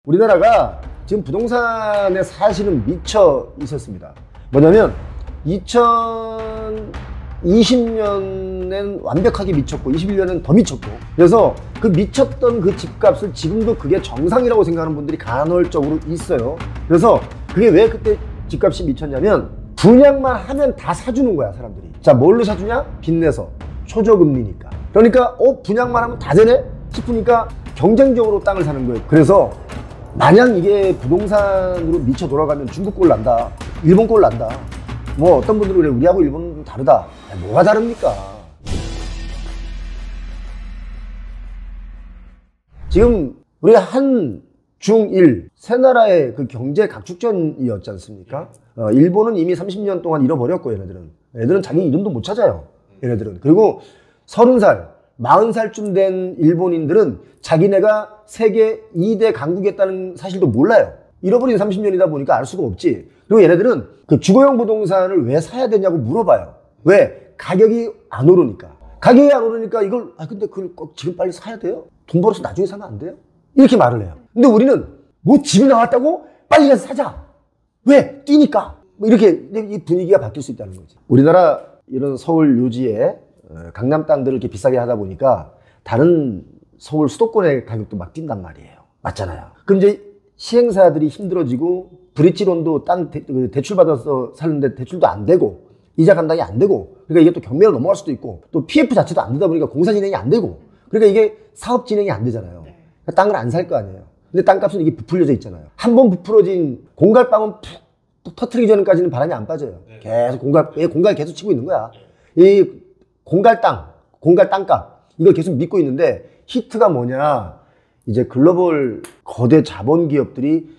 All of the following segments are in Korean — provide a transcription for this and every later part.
우리나라가 지금 부동산에 사실은 미쳐 있었습니다. 뭐냐면 2020년엔 완벽하게 미쳤고 21년은 더 미쳤고, 그래서 그 미쳤던 그 집값을 지금도 그게 정상이라고 생각하는 분들이 간헐적으로 있어요. 그래서 그게 왜 그때 집값이 미쳤냐면 분양만 하면 다 사주는 거야, 사람들이. 자, 뭘로 사주냐? 빚내서. 초저금리니까. 그러니까 분양만 하면 다 되네 싶으니까 경쟁적으로 땅을 사는 거예요. 그래서 마냥 이게 부동산으로 미쳐 돌아가면 중국 꼴 난다, 일본 꼴 난다. 뭐 어떤 분들은 그래, 우리하고 일본은 다르다. 뭐가 다릅니까? 지금 우리가 한, 중, 일 세 나라의 그 경제 각축전이었지 않습니까? 일본은 이미 30년 동안 잃어버렸고, 얘네들은 자기 이름도 못 찾아요, 얘네들은. 그리고 30살 40살쯤 된 일본인들은 자기네가 세계 2대 강국이었다는 사실도 몰라요. 잃어버린 30년이다 보니까 알 수가 없지. 그리고 얘네들은 그 주거용 부동산을 왜 사야 되냐고 물어봐요. 왜? 가격이 안 오르니까. 가격이 안 오르니까 이걸, 근데 그걸 꼭 지금 빨리 사야 돼요? 돈 벌어서 나중에 사면 안 돼요? 이렇게 말을 해요. 근데 우리는 뭐 집이 나왔다고? 빨리 가서 사자. 왜? 뛰니까. 뭐 이렇게 이 분위기가 바뀔 수 있다는 거지. 우리나라 이런 서울 요지에 강남 땅들을 이렇게 비싸게 하다 보니까 다른 서울 수도권의 가격도 막 뛴단 말이에요. 맞잖아요. 그럼 이제 시행사들이 힘들어지고 브릿지론도 땅 대출 받아서 사는데 대출도 안 되고 이자 감당이 안 되고, 그러니까 이게 또 경매로 넘어갈 수도 있고 또 PF 자체도 안 되다 보니까 공사 진행이 안 되고, 그러니까 이게 사업 진행이 안 되잖아요. 그러니까 땅을 안 살 거 아니에요. 근데 땅값은 이게 부풀려져 있잖아요. 한번 부풀어진 공갈빵은 푹 터트리기 전까지는 바람이 안 빠져요. 계속 공갈 계속 치고 있는 거야. 이 공갈 땅값 이걸 계속 믿고 있는데, 히트가 뭐냐? 이제 글로벌 거대 자본 기업들이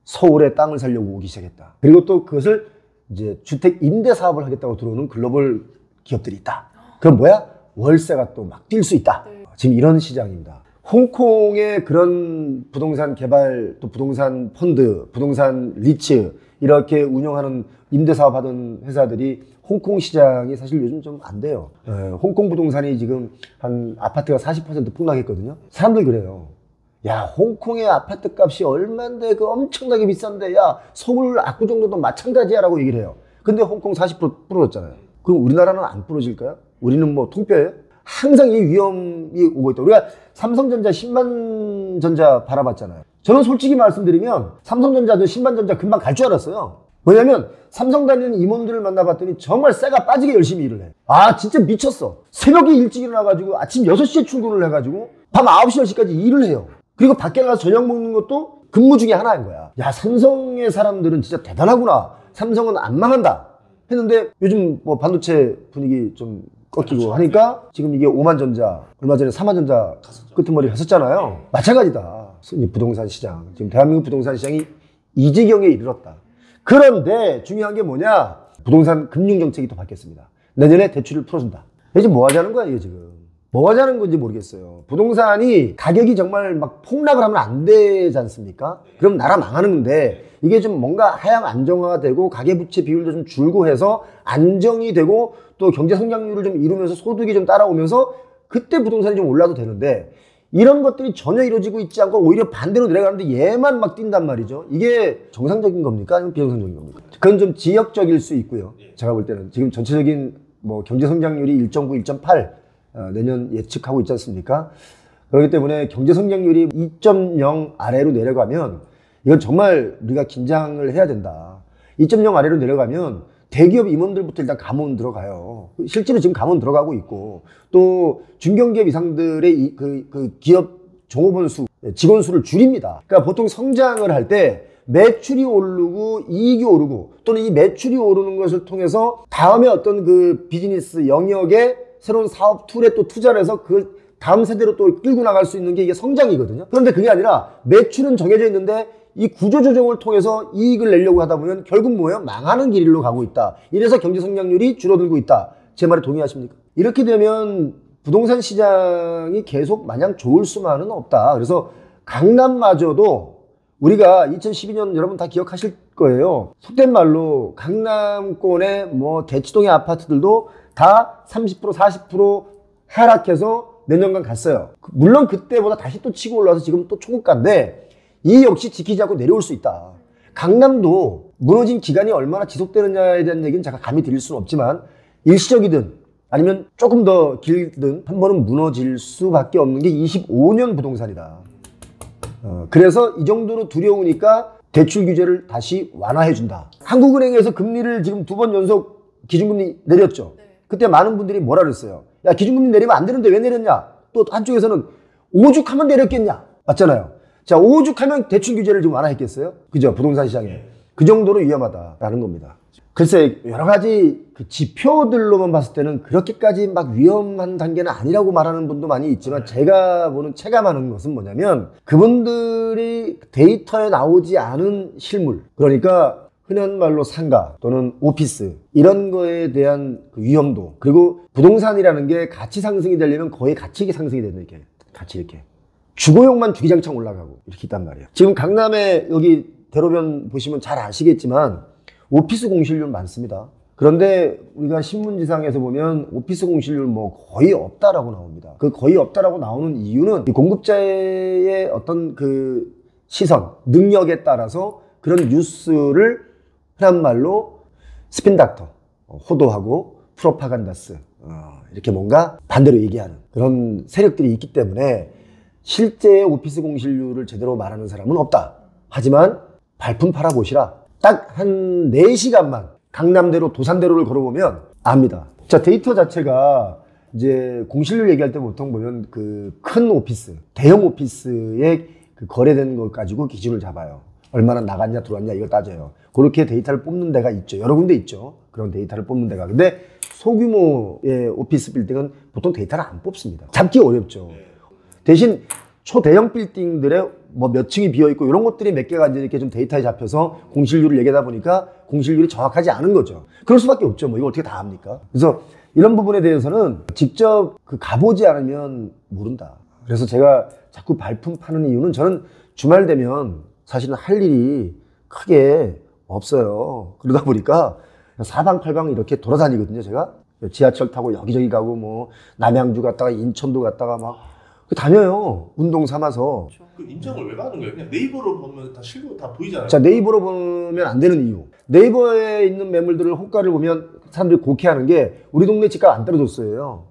서울에 땅을 사려고 오기 시작했다. 그리고 또 그것을 이제 주택 임대 사업을 하겠다고 들어오는 글로벌 기업들이 있다. 그럼 뭐야? 월세가 또 막 뛸 수 있다. 지금 이런 시장입니다. 홍콩의 그런 부동산 개발, 또 부동산 펀드, 부동산 리츠 이렇게 운영하는 임대 사업 하던 회사들이 홍콩 시장이 사실 요즘 좀 안 돼요. 홍콩 부동산이 지금 한 아파트가 40% 폭락했거든요. 사람들 그래요. 야, 홍콩의 아파트 값이 얼만데 그 엄청나게 비싼데, 야, 서울 압구정도도 마찬가지야 라고 얘기를 해요. 근데 홍콩 40% 부러졌잖아요. 그럼 우리나라는 안 부러질까요? 우리는 뭐 통뼈예요? 항상 이 위험이 오고 있다. 우리가 삼성전자, 신만전자 바라봤잖아요. 저는 솔직히 말씀드리면 삼성전자도 신만전자 금방 갈 줄 알았어요. 왜냐면 삼성 다니는 임원들을 만나봤더니 정말 쇠가 빠지게 열심히 일을 해. 진짜 미쳤어. 새벽에 일찍 일어나가지고 아침 6시에 출근을 해가지고 밤 9시, 10시까지 일을 해요. 그리고 밖에 나가서 저녁 먹는 것도 근무 중에 하나인 거야. 야, 삼성의 사람들은 진짜 대단하구나. 삼성은 안 망한다 했는데 요즘 뭐 반도체 분위기 좀 꺾이고 하니까 지금 이게 오만전자, 얼마 전에 삼만전자 끄트머리 갔었잖아요. 마찬가지다. 이 부동산 시장, 지금 대한민국 부동산 시장이 이 지경에 이르렀다. 그런데 중요한 게 뭐냐? 부동산 금융정책이 또 바뀌었습니다. 내년에 대출을 풀어준다. 이제 뭐 하자는 거야, 이게 지금. 뭐 하자는 건지 모르겠어요. 부동산이 가격이 정말 막 폭락을 하면 안 되지 않습니까? 그럼 나라 망하는 건데, 이게 좀 뭔가 하향 안정화가 되고 가계부채 비율도 좀 줄고 해서 안정이 되고 또 경제 성장률을 좀 이루면서 소득이 좀 따라오면서 그때 부동산이 좀 올라도 되는데, 이런 것들이 전혀 이루어지고 있지 않고 오히려 반대로 내려가는데 얘만 막 뛴단 말이죠. 이게 정상적인 겁니까? 아니면 비정상적인 겁니까? 그건 좀 지역적일 수 있고요. 제가 볼 때는 지금 전체적인 뭐 경제 성장률이 1.9, 1.8 내년 예측하고 있지 않습니까? 그렇기 때문에 경제 성장률이 2.0 아래로 내려가면 이건 정말 우리가 긴장을 해야 된다. 2.0 아래로 내려가면 대기업 임원들부터 일단 감원 들어가요. 실제로 지금 감원 들어가고 있고, 또 중견기업 이상들의 그 기업 종업원 수, 직원 수를 줄입니다. 그러니까 보통 성장을 할 때 매출이 오르고 이익이 오르고, 또는 이 매출이 오르는 것을 통해서 다음에 어떤 그 비즈니스 영역에 새로운 사업 툴에 또 투자를 해서 그 다음 세대로 또 끌고 나갈 수 있는 게 이게 성장이거든요. 그런데 그게 아니라 매출은 정해져 있는데 이 구조조정을 통해서 이익을 내려고 하다 보면 결국 뭐예요? 망하는 길로 가고 있다. 이래서 경제 성장률이 줄어들고 있다. 제 말에 동의하십니까? 이렇게 되면 부동산 시장이 계속 마냥 좋을 수만은 없다. 그래서 강남마저도 우리가 2012년 여러분 다 기억하실 거예요. 속된 말로 강남권의 뭐 대치동의 아파트들도 다 30%, 40% 하락해서 몇 년간 갔어요. 물론 그때보다 다시 또 치고 올라와서 지금 또 초고가인데, 이 역시 지키지 않고 내려올 수 있다. 강남도 무너진 기간이 얼마나 지속되느냐에 대한 얘기는 제가 감히 드릴 수는 없지만 일시적이든 아니면 조금 더 길든 한 번은 무너질 수밖에 없는 게 25년 부동산이다. 그래서 이 정도로 두려우니까 대출 규제를 다시 완화해준다. 한국은행에서 금리를 지금 2번 연속 기준금리 내렸죠. 그때 많은 분들이 뭐라 그랬어요. 야, 기준금리 내리면 안 되는데 왜 내렸냐. 또 한쪽에서는 오죽하면 내렸겠냐. 맞잖아요. 자, 오죽하면 대출 규제를 좀 완화했겠어요? 그죠? 부동산 시장에. 그 정도로 위험하다라는 겁니다. 글쎄, 여러 가지 그 지표들로만 봤을 때는 그렇게까지 막 위험한 단계는 아니라고 말하는 분도 많이 있지만 제가 보는 체감하는 것은 뭐냐면 그분들이 데이터에 나오지 않은 실물, 그러니까 흔한 말로 상가 또는 오피스 이런 거에 대한 그 위험도, 그리고 부동산이라는 게 가치 상승이 되려면 거의 가치 상승이 되는 이렇게 같이 이렇게 주거용만 주기장창 올라가고 이렇게 있단 말이에요. 지금 강남에 여기 대로변 보시면 잘 아시겠지만 오피스 공실률 많습니다. 그런데 우리가 신문지상에서 보면 오피스 공실률 뭐 거의 없다라고 나옵니다. 그 거의 없다라고 나오는 이유는 이 공급자의 어떤 그 시선, 능력에 따라서 그런 뉴스를 흔한 말로 스핀닥터, 호도하고 프로파간다스 이렇게 뭔가 반대로 얘기하는 그런 세력들이 있기 때문에 실제 오피스 공실률을 제대로 말하는 사람은 없다. 하지만 발품 팔아보시라. 딱 한 4시간만 강남대로 도산대로를 걸어보면 압니다. 자, 데이터 자체가 이제 공실률 얘기할 때 보통 보면 그 큰 오피스, 대형 오피스에 그 거래되는 걸 가지고 기준을 잡아요. 얼마나 나갔냐 들어왔냐 이걸 따져요. 그렇게 데이터를 뽑는 데가 있죠. 여러 군데 있죠. 그런 데이터를 뽑는 데가. 근데 소규모의 오피스 빌딩은 보통 데이터를 안 뽑습니다. 잡기 어렵죠. 대신 초대형 빌딩들의 뭐 몇 층이 비어있고 이런 것들이 몇 개가 이제 이렇게 좀 데이터에 잡혀서 공실률을 얘기하다 보니까 공실률이 정확하지 않은 거죠. 그럴 수밖에 없죠. 뭐 이거 어떻게 다 압니까? 그래서 이런 부분에 대해서는 직접 그 가보지 않으면 모른다. 그래서 제가 자꾸 발품 파는 이유는 저는 주말 되면 사실은 할 일이 크게 없어요. 그러다 보니까 사방팔방 이렇게 돌아다니거든요. 제가 지하철 타고 여기저기 가고 뭐 남양주 갔다가 인천도 갔다가 막 다녀요. 운동 삼아서. 그 인정을 왜 받는 거예요? 그냥 네이버로 보면 다 실로 다 보이잖아요. 자, 네이버로 보면 안 되는 이유. 네이버에 있는 매물들을 호가를 보면 사람들이 곡해하는 게 우리 동네 집값 안 떨어졌어요.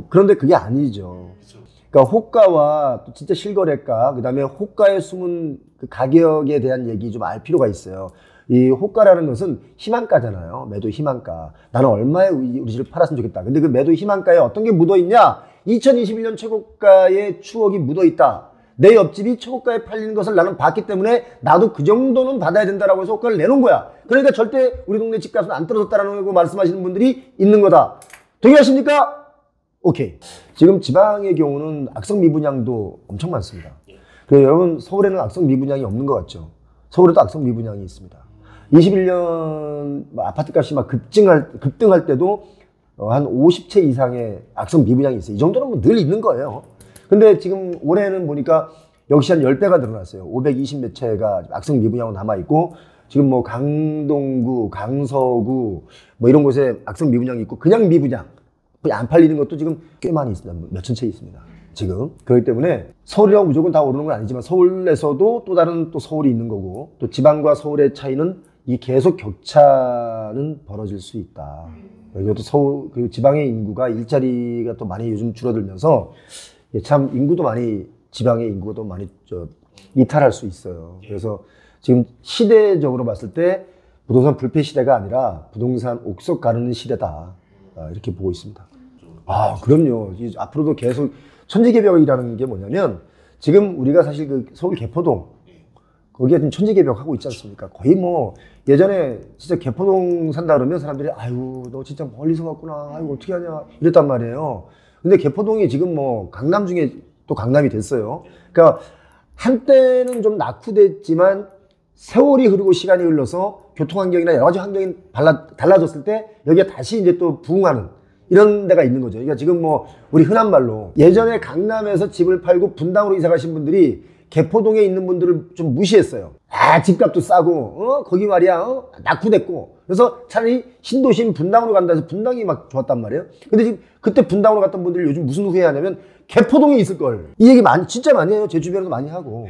그런데 그게 아니죠. 그렇죠. 그러니까 호가와 또 진짜 실거래가, 그다음에 호가에 숨은 그 가격에 대한 얘기 좀 알 필요가 있어요. 이 호가라는 것은 희망가잖아요. 매도 희망가. 나는 얼마에 우리 집을 팔았으면 좋겠다. 근데 그 매도 희망가에 어떤 게 묻어있냐? 2021년 최고가의 추억이 묻어있다. 내 옆집이 최고가에 팔리는 것을 나는 봤기 때문에 나도 그 정도는 받아야 된다라고 해서 호가를 내놓은 거야. 그러니까 절대 우리 동네 집값은 안 떨어졌다라는 거 말씀하시는 분들이 있는 거다. 동의하십니까? 오케이. 지금 지방의 경우는 악성 미분양도 엄청 많습니다. 그래서 여러분 서울에는 악성 미분양이 없는 것 같죠? 서울에도 악성 미분양이 있습니다. 21년 아파트값이 막 급등할 때도 한 50채 이상의 악성 미분양이 있어요. 이 정도는 뭐 늘 있는 거예요. 근데 지금 올해는 보니까 역시 한 10배가 늘어났어요. 520 몇 채가 악성 미분양으로 남아있고, 지금 뭐 강동구, 강서구 뭐 이런 곳에 악성 미분양이 있고, 그냥 미분양 안 팔리는 것도 지금 꽤 많이 있습니다. 몇천 채 있습니다. 지금. 그렇기 때문에 서울이라고 무조건 다 오르는 건 아니지만 서울에서도 또 다른 또 서울이 있는 거고, 또 지방과 서울의 차이는 이 계속 격차는 벌어질 수 있다. 이것도 서울, 그리고 지방의 인구가 일자리가 또 많이 요즘 줄어들면서 참 인구도 많이, 지방의 인구가 또 많이 이탈할 수 있어요. 그래서 지금 시대적으로 봤을 때 부동산 불패 시대가 아니라 부동산 옥석 가르는 시대다. 이렇게 보고 있습니다. 아, 그럼요. 앞으로도 계속 천지개벽이라는 게 뭐냐면, 지금 우리가 사실 그 서울 개포동, 거기에 지금 천지개벽 하고 있지 않습니까? 거의 뭐, 예전에 진짜 개포동 산다 그러면 사람들이, 아유, 너 진짜 멀리서 왔구나. 아유, 어떻게 하냐. 이랬단 말이에요. 근데 개포동이 지금 뭐, 강남 중에 또 강남이 됐어요. 그러니까, 한때는 좀 낙후됐지만, 세월이 흐르고 시간이 흘러서 교통환경이나 여러 가지 환경이 달라졌을 때, 여기가 다시 이제 또 부흥하는 이런 데가 있는 거죠. 그러니까 지금 뭐, 우리 흔한 말로, 예전에 강남에서 집을 팔고 분당으로 이사 가신 분들이 개포동에 있는 분들을 좀 무시했어요. 아, 집값도 싸고, 거기 말이야, 낙후됐고. 그래서 차라리 신도시인 분당으로 간다 해서 분당이 막 좋았단 말이에요. 근데 지금 그때 분당으로 갔던 분들이 요즘 무슨 후회하냐면 개포동에 있을걸. 이 얘기 진짜 많이 해요. 제 주변에도 많이 하고.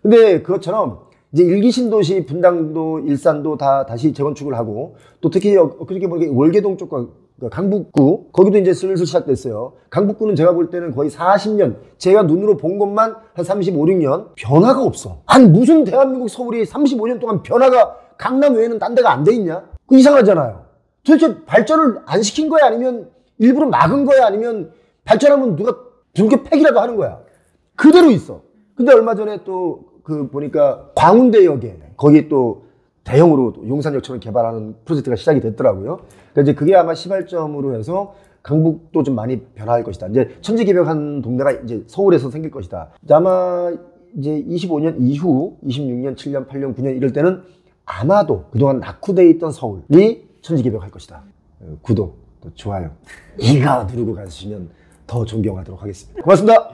근데 그것처럼 이제 일기 신도시 분당도 일산도 다 다시 재건축을 하고 또 특히 그렇게 보니까 월계동 쪽과 강북구 거기도 이제 슬슬 시작됐어요. 강북구는 제가 볼 때는 거의 40년 제가 눈으로 본 것만 한 35, 6년 변화가 없어. 아니 무슨 대한민국 서울이 35년 동안 변화가 강남 외에는 딴 데가 안 돼 있냐? 그 이상하잖아요. 도대체 발전을 안 시킨 거야? 아니면 일부러 막은 거야? 아니면 발전하면 누가 붉게 팩이라도 하는 거야? 그대로 있어. 근데 얼마 전에 또 그 보니까 광운대역에 거기 또 대형으로 또 용산역처럼 개발하는 프로젝트가 시작이 됐더라고요. 그러니까 이제 그게 아마 시발점으로 해서 강북도 좀 많이 변화할 것이다. 이제 천지개벽한 동네가 이제 서울에서 생길 것이다. 아마 이제 25년 이후 26년, 7년, 8년, 9년 이럴 때는 아마도 그동안 낙후되어 있던 서울이 천지개벽할 것이다. 구독, 또 좋아요 이거 누르고 가시면 더 존경하도록 하겠습니다. 고맙습니다.